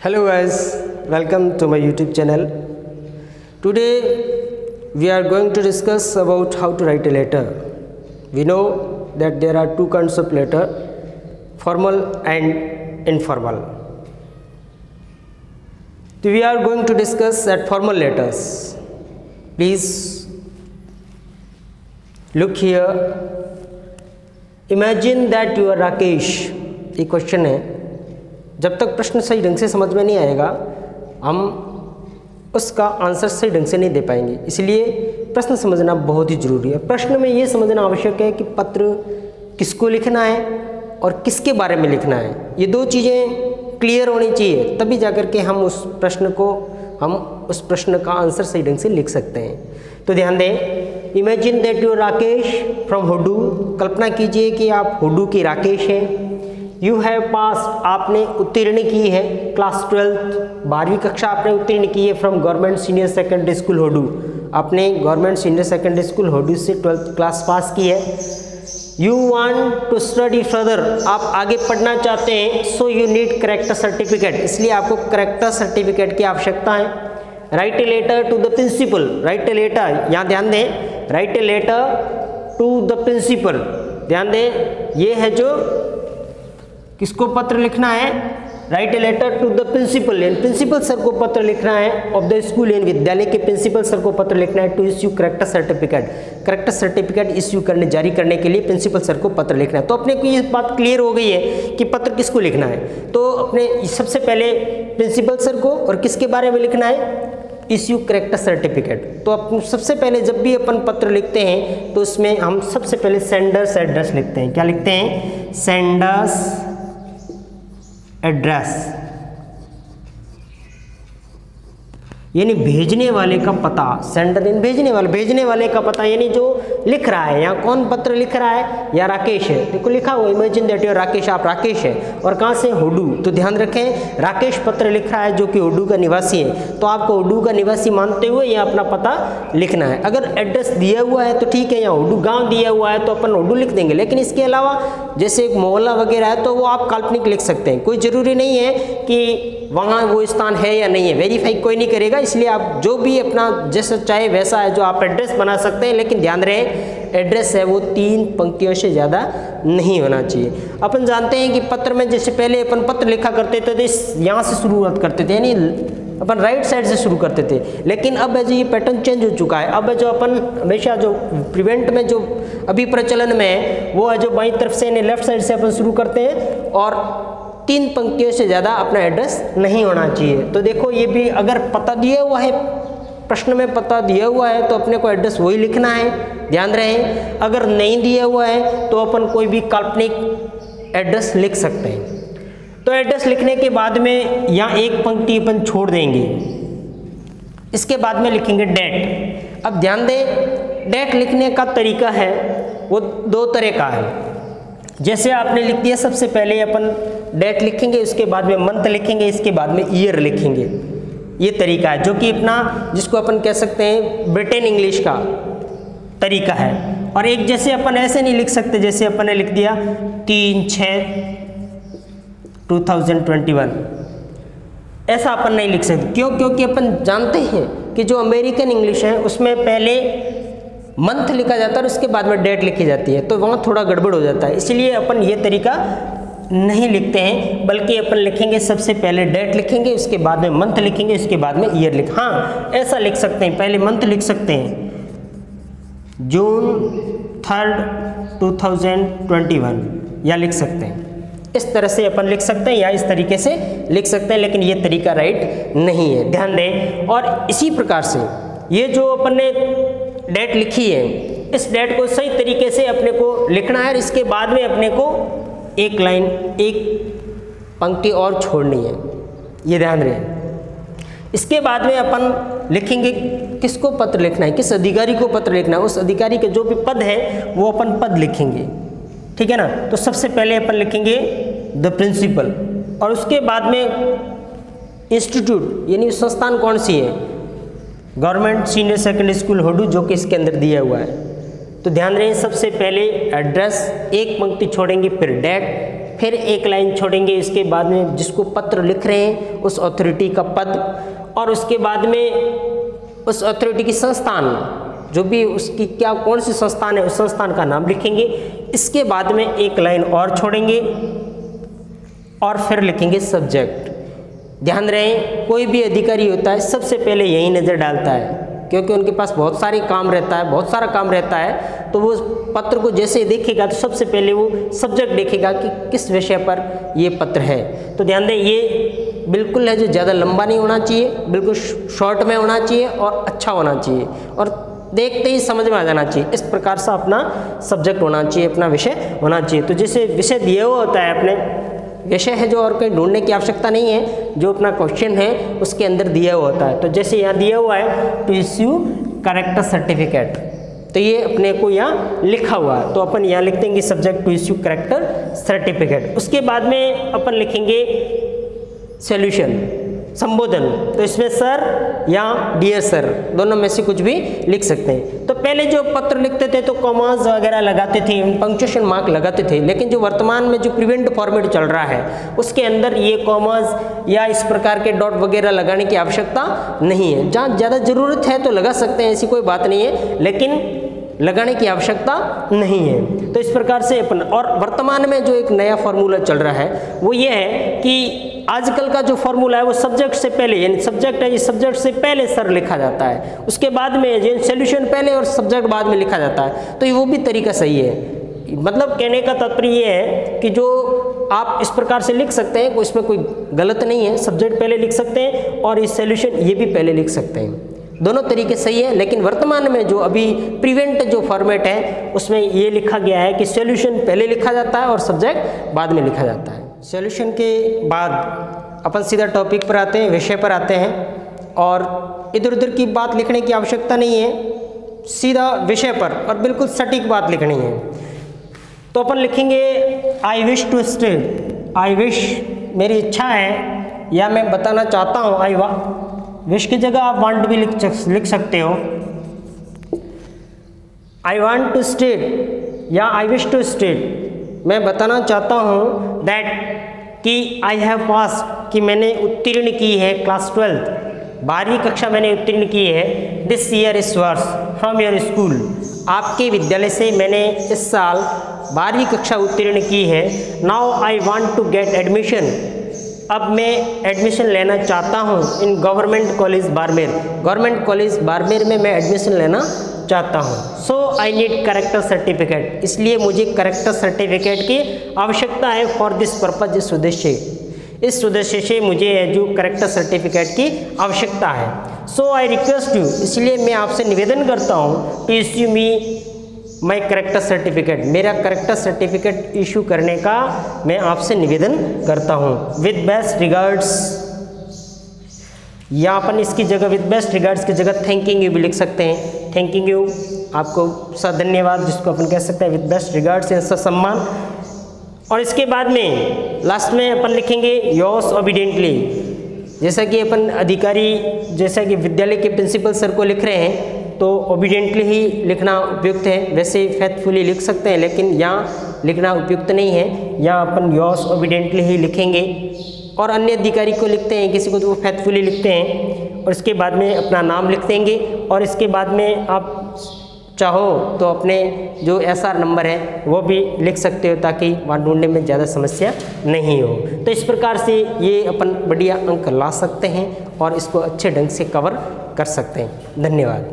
Hello guys, welcome to my YouTube channel. Today we are going to discuss about how to write a letter. We know that there are two kinds of letter, formal and informal. So we are going to discuss that formal letters. Please look here. Imagine that you are Rakesh. ये question है. जब तक प्रश्न सही ढंग से समझ में नहीं आएगा हम उसका आंसर सही ढंग से नहीं दे पाएंगे, इसलिए प्रश्न समझना बहुत ही ज़रूरी है. प्रश्न में ये समझना आवश्यक है कि पत्र किसको लिखना है और किसके बारे में लिखना है. ये दो चीज़ें क्लियर होनी चाहिए, तभी जाकर के हम उस प्रश्न का आंसर सही ढंग से लिख सकते हैं. तो ध्यान दें, imagine that you Rakesh from Hudu. कल्पना कीजिए कि आप हुडू के राकेश हैं. यू हैव पास, आपने उत्तीर्ण की है क्लास 12th, 12वीं कक्षा आपने उत्तीर्ण की है from government senior secondary school Hudu. आपने government senior secondary school Hudu से 12th क्लास पास की है. You want to study further, आप आगे पढ़ना चाहते हैं. So you need character certificate, इसलिए आपको करेक्टर सर्टिफिकेट की आवश्यकता है. Write a letter to the principal. Write a letter, यहाँ ध्यान दें, write a letter to the principal. ध्यान दें, ये है जो किसको पत्र लिखना है, write a letter to the principal. Principal sir को पत्र लिखना है ऑफ द स्कूल एंड विद्यालय के प्रिंसिपल सर को पत्र लिखना है to issue character certificate. Character certificate issue करने, जारी करने के लिए प्रिंसिपल सर को पत्र लिखना है. तो अपने को ये बात क्लियर हो गई है कि पत्र किसको लिखना है. तो अपने सबसे पहले प्रिंसिपल सर को और किसके बारे में लिखना है, इश्यू करेक्टर सर्टिफिकेट. तो अपन सबसे पहले जब भी अपन पत्र लिखते हैं तो उसमें हम सबसे पहले सेंडर्स एड्रेस लिखते हैं. क्या लिखते हैं, सेंडर्स एड्रेस, यानी भेजने वाले का पता. सेंडर इन भेजने वाले का पता, यानी जो लिख रहा है. यहाँ कौन पत्र लिख रहा है, या राकेश है. देखो लिखा हुआ, इमेजिन दैट यू राकेश, आप राकेश है और कहाँ से, हुडू. तो ध्यान रखें, राकेश पत्र लिख रहा है जो कि हुडू का निवासी है. तो आपको हुडू का निवासी मानते हुए यहाँ अपना पता लिखना है. अगर एड्रेस दिया हुआ है तो ठीक है, यहाँ हुडू गाँव दिया हुआ है तो अपन हुडू लिख देंगे. लेकिन इसके अलावा जैसे एक मोहल्ला वगैरह है तो वो आप काल्पनिक लिख सकते हैं. कोई ज़रूरी नहीं है कि वहाँ वो स्थान है या नहीं है, वेरीफाई कोई नहीं करेगा. इसलिए आप जो भी अपना जैसा चाहे वैसा है जो आप एड्रेस बना सकते हैं. लेकिन ध्यान रहे, एड्रेस है वो 3 पंक्तियों से ज़्यादा नहीं होना चाहिए. अपन जानते हैं कि पत्र में जैसे पहले अपन पत्र लिखा करते थे तो यहाँ से शुरुआत करते थे, यानी अपन राइट साइड से शुरू करते थे. लेकिन अब जो ये पैटर्न चेंज हो चुका है. अब जो अपन हमेशा जो प्रिवेंट में जो अभी प्रचलन में है वो है जो बाईं तरफ से यानी लेफ्ट साइड से अपन शुरू करते हैं और 3 पंक्तियों से ज़्यादा अपना एड्रेस नहीं होना चाहिए. तो देखो ये भी अगर पता दिया हुआ है, प्रश्न में पता दिया हुआ है तो अपने को एड्रेस वही लिखना है. ध्यान रहे, अगर नहीं दिया हुआ है तो अपन कोई भी काल्पनिक एड्रेस लिख सकते हैं. तो एड्रेस लिखने के बाद में यहाँ एक पंक्ति अपन छोड़ देंगे, इसके बाद में लिखेंगे डेट. अब ध्यान दें, डेट लिखने का तरीका है वो 2 तरह का है. जैसे आपने लिख दिया, सबसे पहले अपन डेट लिखेंगे, उसके बाद में मंथ लिखेंगे, इसके बाद में ईयर लिखेंगे. ये तरीका है जो कि अपना जिसको अपन कह सकते हैं ब्रिटेन इंग्लिश का तरीका है. और एक जैसे अपन ऐसे नहीं लिख सकते, जैसे अपन ने लिख दिया 3/6/2021, ऐसा अपन नहीं लिख सकते. क्यों? क्योंकि अपन जानते हैं कि जो अमेरिकन इंग्लिश है उसमें पहले मंथ लिखा जाता है और उसके बाद में डेट लिखी जाती है, तो वहाँ थोड़ा गड़बड़ हो जाता है. इसलिए अपन ये तरीका नहीं लिखते हैं, बल्कि अपन लिखेंगे सबसे पहले डेट लिखेंगे, उसके बाद में मंथ लिखेंगे, उसके बाद में ईयर हाँ, ऐसा लिख सकते हैं. पहले मंथ लिख सकते हैं, June 3rd 2021, या लिख सकते हैं. इस तरह से अपन लिख सकते हैं या इस तरीके से लिख सकते हैं, लेकिन ये तरीका राइट नहीं है. ध्यान दें. और इसी प्रकार से ये जो अपन ने डेट लिखी है, इस डेट को सही तरीके से अपने को लिखना है. इसके बाद में अपने को एक लाइन, एक पंक्ति और छोड़नी है, ये ध्यान रहे. इसके बाद में अपन लिखेंगे किसको पत्र लिखना है, किस अधिकारी को पत्र लिखना है. उस अधिकारी के जो भी पद है वो अपन पद लिखेंगे, ठीक है ना. तो सबसे पहले अपन लिखेंगे द प्रिंसिपल, और उसके बाद में इंस्टीट्यूट यानी संस्थान कौन सी है, गवर्नमेंट सीनियर सेकेंडरी स्कूल हुडू, जो कि इसके अंदर दिया हुआ है. तो ध्यान रहे, सबसे पहले एड्रेस, एक पंक्ति छोड़ेंगे, फिर डेट, फिर एक लाइन छोड़ेंगे, इसके बाद में जिसको पत्र लिख रहे हैं उस अथॉरिटी का पद, और उसके बाद में उस अथॉरिटी की संस्थान, जो भी उसकी क्या कौन सी संस्थान है उस संस्थान का नाम लिखेंगे। इसके बाद में एक लाइन और छोड़ेंगे और फिर लिखेंगे सब्जेक्ट। ध्यान रहे कोई भी अधिकारी होता है सबसे पहले यही नज़र डालता है, क्योंकि उनके पास बहुत सारे काम रहता है, बहुत सारा काम रहता है, तो वो पत्र को जैसे देखेगा तो सबसे पहले वो सब्जेक्ट देखेगा कि किस विषय पर ये पत्र है। तो ध्यान दें ये बिल्कुल है जो ज़्यादा लंबा नहीं होना चाहिए, बिल्कुल शॉर्ट में होना चाहिए और अच्छा होना चाहिए और देखते ही समझ में आ जाना चाहिए। इस प्रकार से अपना सब्जेक्ट होना चाहिए, अपना विषय होना चाहिए। तो जैसे विषय दिया हुआ होता है, अपने विषय है जो और कहीं ढूंढने की आवश्यकता नहीं है, जो अपना क्वेश्चन है उसके अंदर दिया हुआ होता है। तो जैसे यहाँ दिया हुआ है टू इश्यू कैरेक्टर सर्टिफिकेट, तो ये अपने को यहाँ लिखा हुआ है, तो अपन यहाँ लिख देंगे subject to issue character certificate. उसके बाद में अपन लिखेंगे सॉल्यूशन, संबोधन, तो इसमें सर या डियर सर दोनों में से कुछ भी लिख सकते हैं। तो पहले जो पत्र लिखते थे तो कॉमास वगैरह लगाते थे, पंक्चुएशन मार्क लगाते थे, लेकिन जो वर्तमान में जो प्रिवेंट फॉर्मेट चल रहा है उसके अंदर ये कॉमास या इस प्रकार के डॉट वगैरह लगाने की आवश्यकता नहीं है। जहाँ ज़्यादा ज़रूरत है तो लगा सकते हैं, ऐसी कोई बात नहीं है, लेकिन लगाने की आवश्यकता नहीं है। तो इस प्रकार से अपन, और वर्तमान में जो एक नया फार्मूला चल रहा है वो ये है कि आजकल का जो फार्मूला है वो सब्जेक्ट से पहले, यानी सब्जेक्ट है, ये सब्जेक्ट से पहले सर लिखा जाता है, उसके बाद में ये सॉल्यूशन पहले और सब्जेक्ट बाद में लिखा जाता है। तो ये वो भी तरीका सही है। मतलब कहने का तात्पर्य ये है कि जो आप इस प्रकार से लिख सकते हैं, इसमें कोई गलत नहीं है, सब्जेक्ट पहले लिख सकते हैं और ये सॉल्यूशन ये भी पहले लिख सकते हैं, दोनों तरीके सही है। लेकिन वर्तमान में जो अभी प्रिवेंट जो फॉर्मेट है उसमें ये लिखा गया है कि सॉल्यूशन पहले लिखा जाता है और सब्जेक्ट बाद में लिखा जाता है। सॉल्यूशन के बाद अपन सीधा टॉपिक पर आते हैं, विषय पर आते हैं, और इधर उधर की बात लिखने की आवश्यकता नहीं है, सीधा विषय पर और बिल्कुल सटीक बात लिखनी है। तो अपन लिखेंगे I wish to state, I wish मेरी इच्छा है या मैं बताना चाहता हूँ, आई विश की जगह आप वांट भी लिख सकते हो। आई वांट टू स्टेट या आई विश टू स्टेट, मैं बताना चाहता हूँ दैट कि आई हैव पास, कि मैंने उत्तीर्ण की है क्लास 12th, 12वीं कक्षा मैंने उत्तीर्ण की है। दिस ईयर इस वर्ष फ्रॉम योर स्कूल, आपके विद्यालय से मैंने इस साल 12वीं कक्षा उत्तीर्ण की है। Now I want to get admission, अब मैं एडमिशन लेना चाहता हूँ in government college Barmer, government college Barmer में मैं एडमिशन लेना चाहता हूँ। So I need character certificate, इसलिए मुझे कैरेक्टर सर्टिफिकेट की आवश्यकता है। फॉर दिस पर्पज, इस उद्देश्य से मुझे जो कैरेक्टर सर्टिफिकेट की आवश्यकता है। सो आई रिक्वेस्ट यू, इसलिए मैं आपसे निवेदन करता हूँ to issue me my character certificate, मेरा कैरेक्टर सर्टिफिकेट इशू करने का मैं आपसे निवेदन करता हूँ। विद बेस्ट रिगार्ड्स, या अपन इसकी जगह विद बेस्ट रिगार्ड्स की जगह थैंकिंग यू भी लिख सकते हैं। थैंकिंग यू, आपको सा धन्यवाद, जिसको अपन कह सकते हैं विद बेस्ट रिगार्ड्स या सम्मान। और इसके बाद में लास्ट में अपन लिखेंगे योर्स ओबीडिएंटली, जैसा कि अपन अधिकारी, जैसा कि विद्यालय के प्रिंसिपल सर को लिख रहे हैं तो ओबीडिएंटली ही लिखना उपयुक्त है। वैसे फेथफुली लिख सकते हैं, लेकिन यहाँ लिखना उपयुक्त नहीं है, यहाँ अपन योर्स ओबीडिएंटली ही लिखेंगे। और अन्य अधिकारी को लिखते हैं, किसी को तो वो फेथफुली लिखते हैं, और इसके बाद में अपना नाम लिख देंगे। और इसके बाद में आप चाहो तो अपने जो SR नंबर है वो भी लिख सकते हो, ताकि वहाँ ढूंढने में ज़्यादा समस्या नहीं हो। तो इस प्रकार से ये अपन बढ़िया अंक ला सकते हैं और इसको अच्छे ढंग से कवर कर सकते हैं। धन्यवाद।